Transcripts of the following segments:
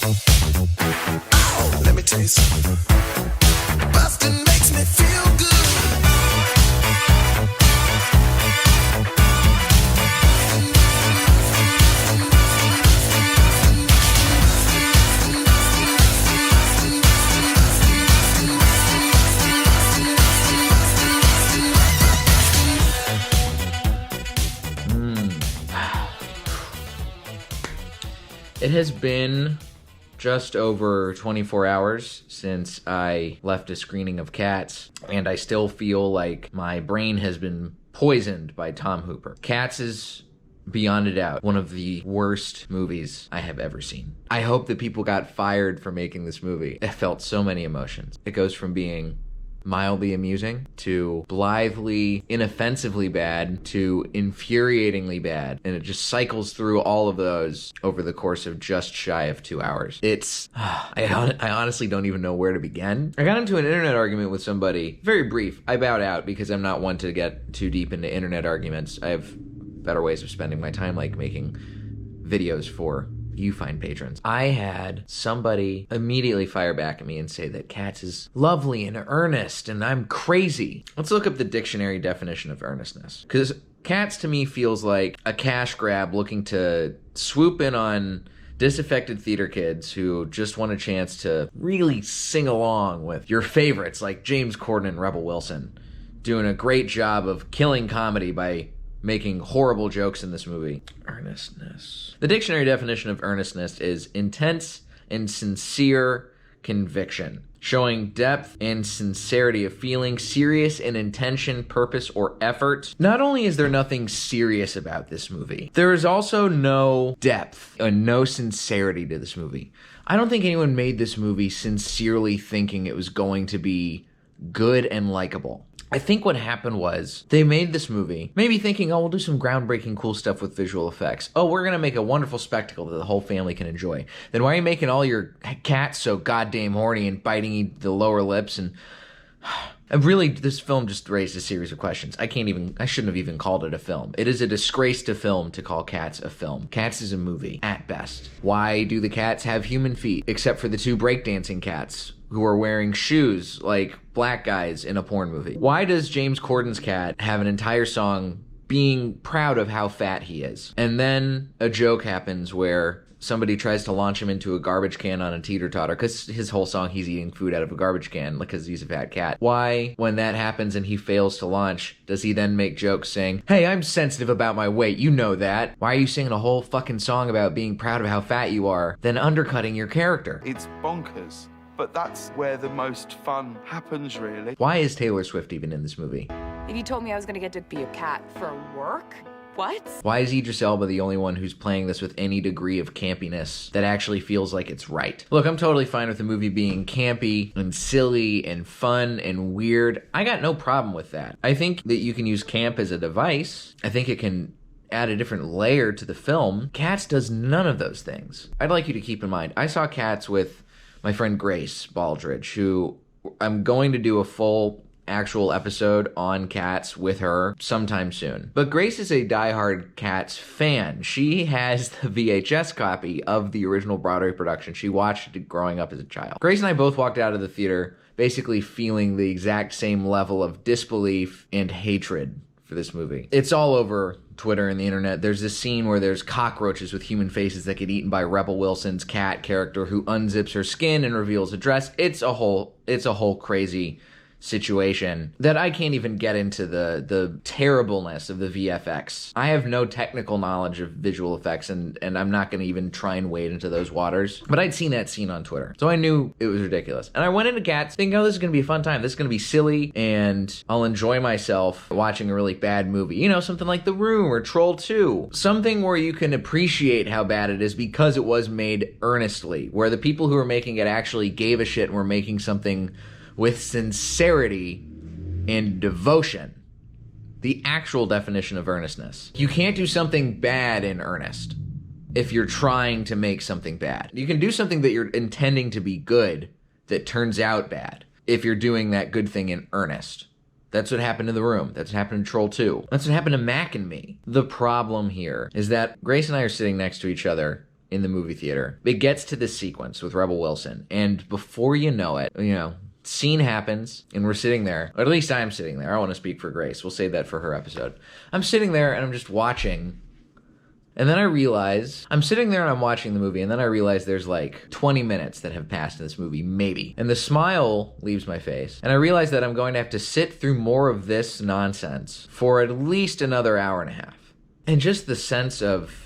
Oh, let me tell you something. Bustin' makes me feel good. It has been just over 24 hours since I left a screening of Cats, and I still feel like my brain has been poisoned by Tom Hooper. Cats is, beyond a doubt, one of the worst movies I have ever seen. I hope that people got fired for making this movie. It felt so many emotions. It goes from being mildly amusing to blithely, inoffensively bad to infuriatingly bad. And it just cycles through all of those over the course of just shy of 2 hours. It's, I honestly don't even know where to begin. I got into an internet argument with somebody, very brief. I bowed out because I'm not one to get too deep into internet arguments. I have better ways of spending my time, like making videos for you fine patrons. I had somebody immediately fire back at me and say that Cats is lovely and earnest and I'm crazy. Let's look up the dictionary definition of earnestness, because Cats to me feels like a cash grab looking to swoop in on disaffected theater kids who just want a chance to really sing along with your favorites like James Corden and Rebel Wilson, doing a great job of killing comedy by making horrible jokes in this movie. Earnestness. The dictionary definition of earnestness is intense and sincere conviction, showing depth and sincerity of feeling, serious in intention, purpose, or effort. Not only is there nothing serious about this movie, there is also no depth and no sincerity to this movie. I don't think anyone made this movie sincerely thinking it was going to be good and likable. I think what happened was they made this movie maybe thinking, oh, we'll do some groundbreaking cool stuff with visual effects. Oh, we're going to make a wonderful spectacle that the whole family can enjoy. Then why are you making all your cats so goddamn horny and biting the lower lips? And really, this film just raised a series of questions. I shouldn't have even called it a film. It is a disgrace to film to call Cats a film. Cats is a movie, at best. Why do the cats have human feet, except for the two breakdancing cats who are wearing shoes like black guys in a porn movie? Why does James Corden's cat have an entire song being proud of how fat he is? And then a joke happens where somebody tries to launch him into a garbage can on a teeter-totter, because his whole song he's eating food out of a garbage can because he's a fat cat. Why, when that happens and he fails to launch, does he then make jokes saying, hey, I'm sensitive about my weight, you know that. Why are you singing a whole fucking song about being proud of how fat you are, then undercutting your character? It's bonkers. But that's where the most fun happens, really. Why is Taylor Swift even in this movie? If you told me I was gonna get to be a cat for work? What? Why is Idris Elba the only one who's playing this with any degree of campiness that actually feels like it's right? Look, I'm totally fine with the movie being campy and silly and fun and weird. I got no problem with that. I think that you can use camp as a device. I think it can add a different layer to the film. Cats does none of those things. I'd like you to keep in mind, I saw Cats with my friend Grace Baldridge, who I'm going to do a full actual episode on Cats with her sometime soon. But Grace is a diehard Cats fan. She has the VHS copy of the original Broadway production. She watched it growing up as a child. Grace and I both walked out of the theater basically feeling the exact same level of disbelief and hatred for this movie. It's all over Twitter and the internet. There's this scene where there's cockroaches with human faces that get eaten by Rebel Wilson's cat character who unzips her skin and reveals a dress. It's a whole crazy situation that I can't even get into the terribleness of the VFX. I have no technical knowledge of visual effects, and I'm not going to even try and wade into those waters. But I'd seen that scene on Twitter, so I knew it was ridiculous. And I went into Cats thinking, oh, this is going to be a fun time. This is going to be silly, and I'll enjoy myself watching a really bad movie. You know, something like The Room or Troll 2. Something where you can appreciate how bad it is because it was made earnestly, where the people who were making it actually gave a shit and were making something with sincerity and devotion. The actual definition of earnestness. You can't do something bad in earnest if you're trying to make something bad. You can do something that you're intending to be good that turns out bad if you're doing that good thing in earnest. That's what happened in The Room. That's what happened in Troll 2. That's what happened to Mac and me. The problem here is that Grace and I are sitting next to each other in the movie theater. It gets to this sequence with Rebel Wilson, and before you know it, scene happens, and we're sitting there, or at least I'm sitting there. I don't want to speak for Grace. We'll save that for her episode. I'm sitting there, and I'm just watching, and then I realize, I'm sitting there and I'm watching the movie, and then I realize there's like 20 minutes that have passed in this movie, maybe. And the smile leaves my face, and I realize that I'm going to have to sit through more of this nonsense for at least another hour and a half. And just the sense of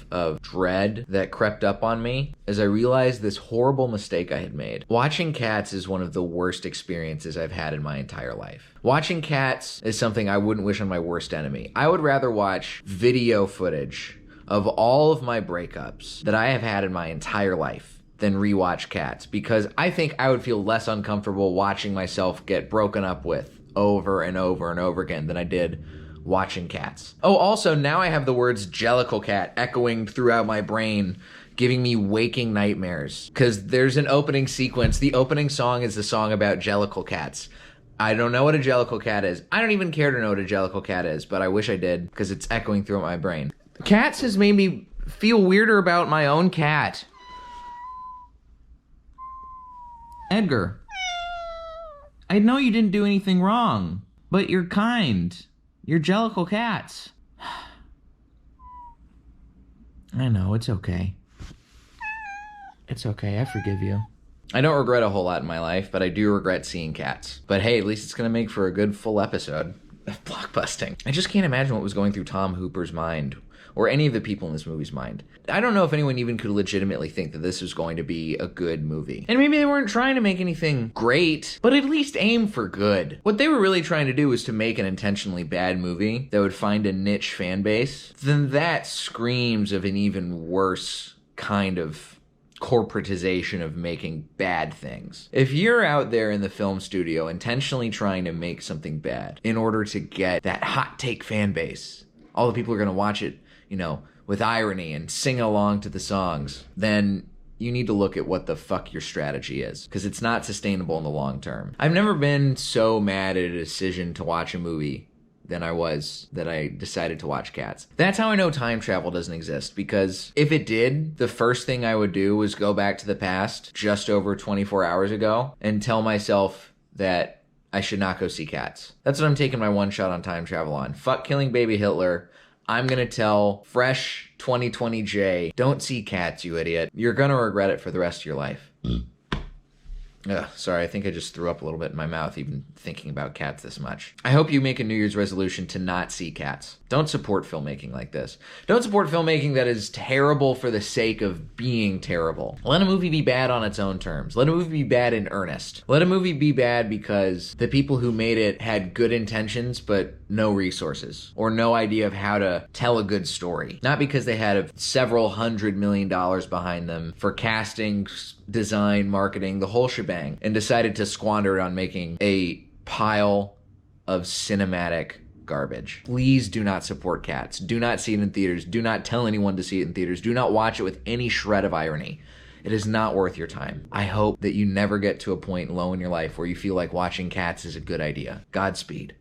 dread that crept up on me as I realized this horrible mistake I had made. Watching Cats is one of the worst experiences I've had in my entire life. Watching Cats is something I wouldn't wish on my worst enemy. I would rather watch video footage of all of my breakups that I have had in my entire life than rewatch Cats, because I think I would feel less uncomfortable watching myself get broken up with over and over and over again than I did watching Cats. Oh, also, now I have the words Jellicle Cat echoing throughout my brain, giving me waking nightmares. Because there's an opening sequence. The opening song is the song about Jellicle Cats. I don't know what a Jellicle Cat is. I don't even care to know what a Jellicle Cat is, but I wish I did, because it's echoing throughout my brain. Cats has made me feel weirder about my own cat. Edgar, I know you didn't do anything wrong, but you're kind. You're Jellicle Cats. I know, it's okay. It's okay, I forgive you. I don't regret a whole lot in my life, but I do regret seeing Cats. But hey, at least it's gonna make for a good full episode of Blockbusting. I just can't imagine what was going through Tom Hooper's mind, or any of the people in this movie's mind. I don't know if anyone even could legitimately think that this was going to be a good movie. And maybe they weren't trying to make anything great, but at least aim for good. What they were really trying to do was to make an intentionally bad movie that would find a niche fan base. Then that screams of an even worse kind of corporatization of making bad things. If you're out there in the film studio intentionally trying to make something bad in order to get that hot take fan base, all the people are going to watch it, with irony and sing along to the songs, then you need to look at what the fuck your strategy is, because it's not sustainable in the long term. I've never been so mad at a decision to watch a movie than I was that I decided to watch Cats. That's how I know time travel doesn't exist, because if it did, the first thing I would do was go back to the past just over 24 hours ago and tell myself that I should not go see Cats. That's what I'm taking my one shot on time travel on. Fuck killing baby Hitler. I'm gonna tell fresh 2020 Jay, don't see Cats, you idiot. You're gonna regret it for the rest of your life. Ugh, sorry, I think I just threw up a little bit in my mouth even thinking about Cats this much. I hope you make a New Year's resolution to not see Cats. Don't support filmmaking like this. Don't support filmmaking that is terrible for the sake of being terrible. Let a movie be bad on its own terms. Let a movie be bad in earnest. Let a movie be bad because the people who made it had good intentions but no resources or no idea of how to tell a good story. Not because they had several $100 million behind them for casting, design, marketing, the whole shebang, and decided to squander it on making a pile of cinematic garbage. Please do not support Cats. Do not see it in theaters. Do not tell anyone to see it in theaters. Do not watch it with any shred of irony. It is not worth your time. I hope that you never get to a point low in your life where you feel like watching Cats is a good idea. Godspeed.